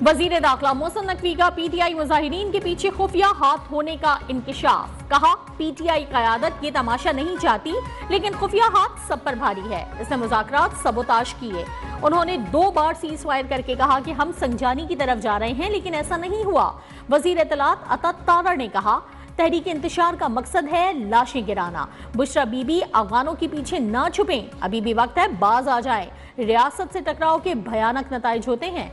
वजीर दाखिला मोहसिन नकवी का पीटीआई मुजाहिरीन के पीछे खुफिया हाथ होने का इंकशाफ। कहा, पीटीआई क़यादत ये तमाशा नहीं चाहती, लेकिन खुफिया हाथ सब पर भारी है। इसने मुज़ाकरात सबोताश किए। उन्होंने 2 बार सीज फायर करके कहा कि हम संजानी की तरफ जा रहे हैं, लेकिन ऐसा नहीं हुआ। वजीर इत्तलात अता तारड़ ने कहा, तहरीक इंतशार का मकसद है लाशें गिराना। बुशरा बीबी अफगानों के पीछे ना छुपें, अभी भी वक्त है, बाज आ जाए। रियासत से टकराव के भयानक नताइज होते हैं।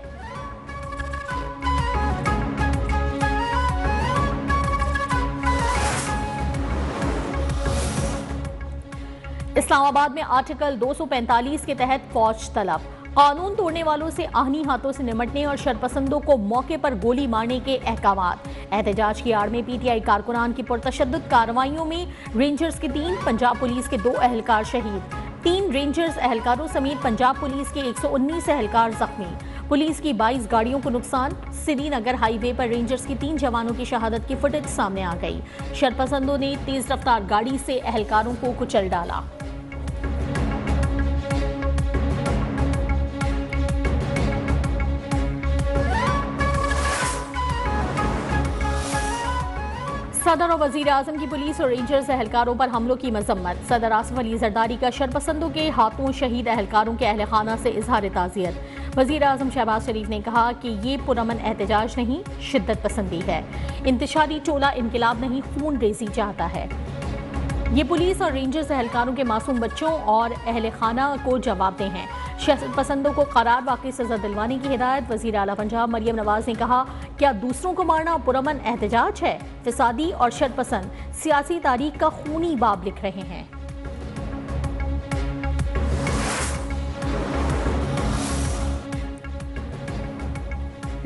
इस्लामाबाद में आर्टिकल 245 के तहत फौज तलब। कानून तोड़ने वालों से आहनी हाथों से निमटने और शरपसंदों को मौके पर गोली मारने के अहकामात। एहतजाज की आड़ में पीटीआई कारकुनान की पुरतशद्दुद कार्रवाइयों में रेंजर्स के 3, पंजाब पुलिस के 2 एहलकार शहीद। 3 रेंजर्स एहलकारों समेत पंजाब पुलिस के 119 एहलकार जख्मी। पुलिस की 22 गाड़ियों को नुकसान। श्रीनगर हाईवे पर रेंजर्स की 3 जवानों की शहादत की फुटेज सामने आ गई। शरपसंदों ने तेज रफ्तार गाड़ी से एहलकारों को कुचल डाला। सदर और वजीर आजम की पुलिस और रेंजर्स एहलकारों पर हमलों की मजम्मत। सदर आसिफ अली जरदारी का शरपसंदों के हाथों शहीद एहलकारों के अहल खाना से इजहार ताज़ियत। वजीर आजम शहबाज शरीफ ने कहा कि ये पुरअमन एहतजाज नहीं, शिद्दत पसंदी है। इंतशारी टोला इनकलाब नहीं, खून रेजी चाहता है। ये पुलिस और रेंजर्स एहलकारों के मासूम बच्चों और अहल खाना को जवाबदेह हैं। शहद पसंदों को करार वाकई सजा दिलवाने की हिदायत। वजीर आला पंजाब मरियम नवाज ने कहा, क्या दूसरों को मारना पुरअमन एहतजाज है? फिसादी और शरपसंद सियासी तारीख का खूनी बाब लिख रहे हैं।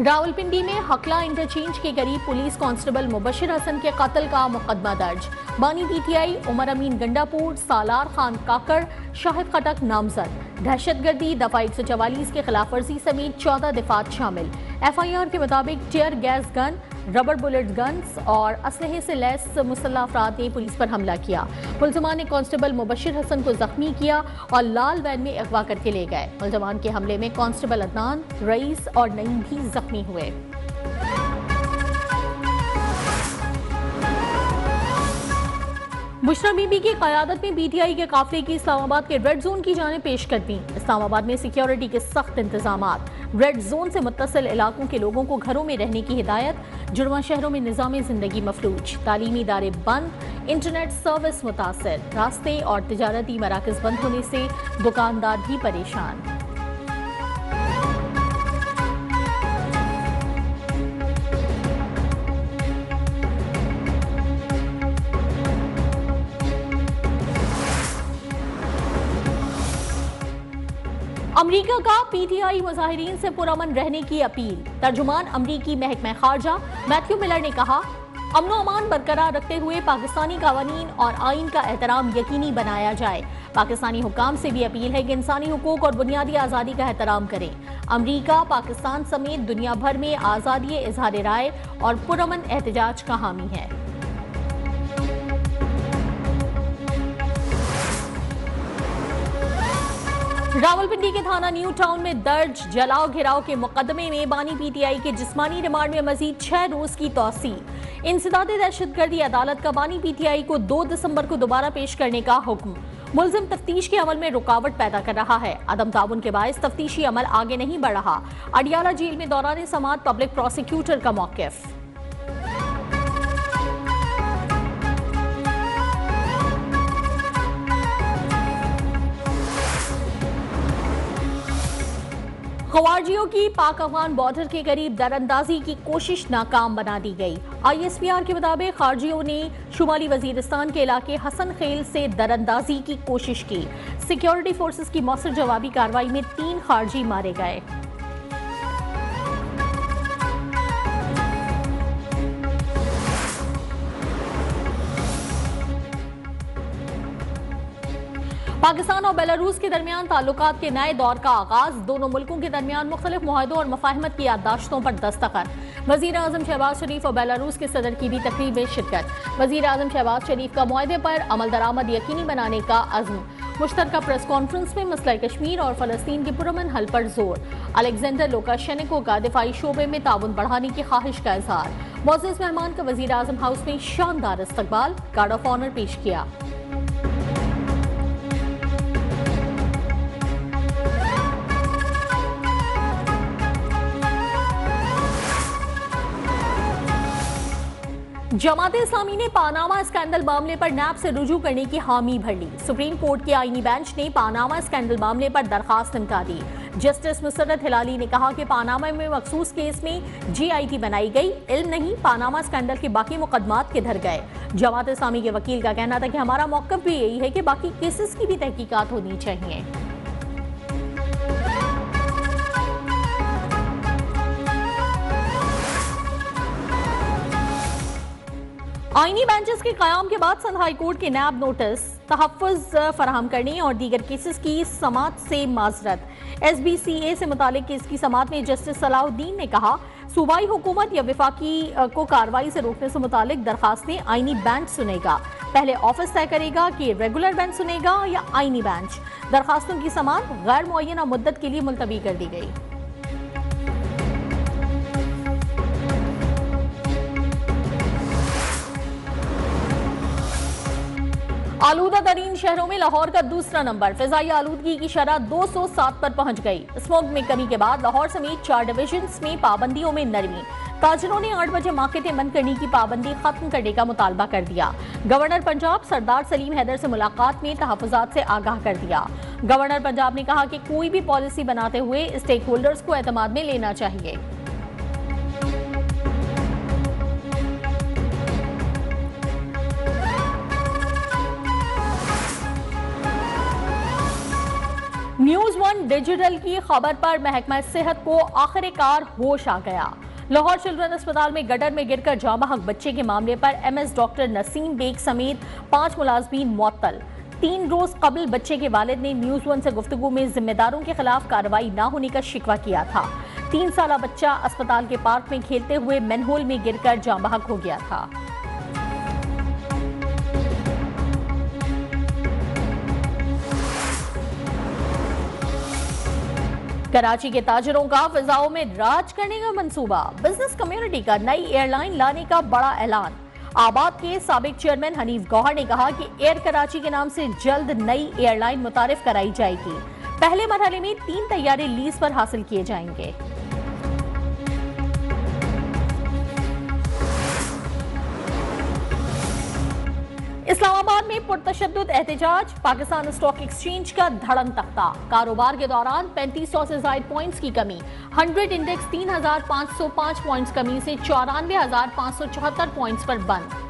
रावलपिंडी में हकला इंटरचेंज के करीब पुलिस कांस्टेबल मुबशिर हसन के कत्ल का मुकदमा दर्ज। बानी पीटीआई उमर अमीन गंडापुर, सालार खान काकड़, शाहिद खटक नामजद। दहशतगर्दी दफा 144 के खिलाफ वर्जी समेत 14 दिफात शामिल। एफआईआर के मुताबिक tear gas gun, rubber bullet guns और असलहे से लैस मुसल्लह अफराद ने पुलिस पर हमला किया। मुलजमान ने कांस्टेबल मुबशिर हसन को जख्मी किया और लाल वैन में अगवा करके ले गए। मुलजमान के हमले में कांस्टेबल अदनान, रईस और नईम भी जख्मी हुए। बुशरा बीबी की क़यादत में पीटीआई के काफिले की इस्लामाबाद के रेड जोन की जानिब पेशकदमी। इस्लामाबाद में सिक्योरिटी के सख्त इंतजामात। रेड जोन से मुत्तसिल इलाकों के लोगों को घरों में रहने की हिदायत। जुड़वा शहरों में निज़ाम जिंदगी मफलूज। तालीमी इदारे बंद, इंटरनेट सर्विस मुतासर। रास्ते और तिजारती मराकज़ बंद होने से दुकानदार भी परेशान। अमरीका का पीटीआई मुजाहिरीन से पुरअमन रहने की अपील। तर्जुमान अमरीकी महकमा खारजा मैथ्यू मिलर ने कहा, अमन अमान बरकरार रखते हुए पाकिस्तानी कानून और आइन का एहतराम यकीनी बनाया जाए। पाकिस्तानी हुकाम से भी अपील है कि इंसानी हुकूक और बुनियादी आज़ादी का एहतराम करें। अमरीका पाकिस्तान समेत दुनिया भर में आज़ादी इजहार राय और पुरअमन एहतजाज का हामी है। रावलपिंडी के थाना न्यू टाउन में दर्ज जलाओ घिराव के मुकदमे में बानी पीटीआई के जिस्मानी रिमांड में मजीद 6 रोज की तौसी। इंसदाद दहशतगर्दी अदालत का बानी पीटीआई को 2 दिसंबर को दोबारा पेश करने का हुक्म। मुलजिम तफ्तीश के अमल में रुकावट पैदा कर रहा है। अदम ताउन के बायस तफ्तीशी अमल आगे नहीं बढ़ रहा। अडियाला जेल में दौरान समाअत पब्लिक प्रोसिक्यूटर का मौकिफ। खवारजियों की पाक अफगान बॉर्डर के करीब दरअंदाजी की कोशिश नाकाम बना दी गई। आईएसपीआर के मुताबिक खारजियों ने शुमाली वजीरिस्तान के इलाके हसन खेल से दरअंदाजी की कोशिश की। सिक्योरिटी फोर्सेस की मौसर जवाबी कार्रवाई में 3 खारजी मारे गए। पाकिस्तान और बेलारूस के दरमियान ताल्लुकात के नए दौर का आगाज। दोनों मुल्कों के दरमियान मुख्तलिफ मुआहदों और मफाहिमत की याददाश्तों पर दस्तखत। वजीर आजम शहबाज शरीफ और बेलारूस के सदर की भी तकरीब में शिरकत। वजीर आजम शहबाज शरीफ का मुआहदे पर अमल दरामद यकीनी बनाने का अज़्म। मुश्तरका प्रेस कॉन्फ्रेंस में मसला कश्मीर और फलस्तीन के पुरअमन हल पर जोर। अलेक्जेंडर लुकाशेंको का दिफाई शोबे में ताउन बढ़ाने की ख्वाहिश का इजहार। मुअज़्ज़ज़ मेहमान का वज़ीर आज़म हाउस में शानदार इस्तकबाल, गार्ड ऑफ ऑनर पेश किया। जमाते इस्लामी ने पानामा स्कैंडल मामले पर नैब से रुजू करने की हामी भर ली। सुप्रीम कोर्ट के आईनी बेंच ने पानामा स्कैंडल मामले पर दरखास्त निपटा दी। जस्टिस मुसर्रत हिलाली ने कहा कि पानामा में मखसूस केस में GIT बनाई गई, इल्म नहीं पानामा स्कैंडल के बाकी मुकदमात किधर गए। जमात इस्लामी के वकील का कहना था कि हमारा मौक़िफ़ भी यही है कि बाकी केसेस की भी तहकीकात होनी चाहिए। आईनी बेंचेस के कयाम के बाद संध हाई कोर्ट के नैब नोटिस तहफ़्फ़ुज़ फराहम करने और दीगर केसेस की समात से माजरत। SBCA से मुतालिक केस की समात में जस्टिस सलाहुद्दीन ने कहा, सूबाई हुकूमत या विफाकी को कार्रवाई से रोकने से मुतालिक दरखास्तें आईनी बेंच सुनेगा। पहले ऑफिस तय करेगा कि रेगुलर बेंच सुनेगा या आईनी बेंच। दरखास्तों की समात गैर मुअय्यना मुद्दत के लिए मुलतवी कर दी गई। आलूदा तरीन शहरों में लाहौर का दूसरा नंबर। फिजाई आलूदगी की शरह 207 पर पहुंच गई। स्मोक में कमी के बाद लाहौर समेत 4 डिविजन्स में पाबंदियों में नरमी। ताजिरों ने 8 बजे मार्केटें बंद करने की पाबंदी खत्म करने का मुतालबा कर दिया। गवर्नर पंजाब सरदार सलीम हैदर से मुलाकात में तहफ़्फ़ुज़ात से आगाह कर दिया। गवर्नर पंजाब ने कहा कि कोई भी पॉलिसी बनाते हुए स्टेक होल्डर्स को एतमाद में लेना चाहिए। न्यूज़ 1 डिजिटल की खबर पर महकमा सेहत को आखिरकार होश आ गया। लाहौर चिल्ड्रन अस्पताल में गटर में गिरकर जाँ बहक बच्चे के मामले पर MS डॉक्टर नसीम बेग समेत 5 मुलाजमीन मुअत्तल। 3 रोज कबल बच्चे के वालिद ने न्यूज़ 1 से गुफ्तगू में जिम्मेदारों के खिलाफ कार्रवाई न होने का शिकवा किया था। 3 साला बच्चा अस्पताल के पार्क में खेलते हुए मैनहोल में गिरकर जाँ बहक हो गया था। कराची के ताजिरों का फिजाओं में राज करने का मंसूबा। बिजनेस कम्युनिटी का नई एयरलाइन लाने का बड़ा ऐलान। आबाद के साबिक चेयरमैन हनीफ गौहर ने कहा कि एयर कराची के नाम से जल्द नई एयरलाइन मुतारिफ कराई जाएगी। पहले मरहले में 3 तैयारे लीज पर हासिल किए जाएंगे। इस्लामाबाद में पुरतशद्दुद एहतजाज। पाकिस्तान स्टॉक एक्सचेंज का धड़न तख्ता। कारोबार के दौरान 3500 से ज़ायद पॉइंट्स की कमी। 100 इंडेक्स 3505 पॉइंट्स कमी से 94,574 पॉइंट्स पर बंद।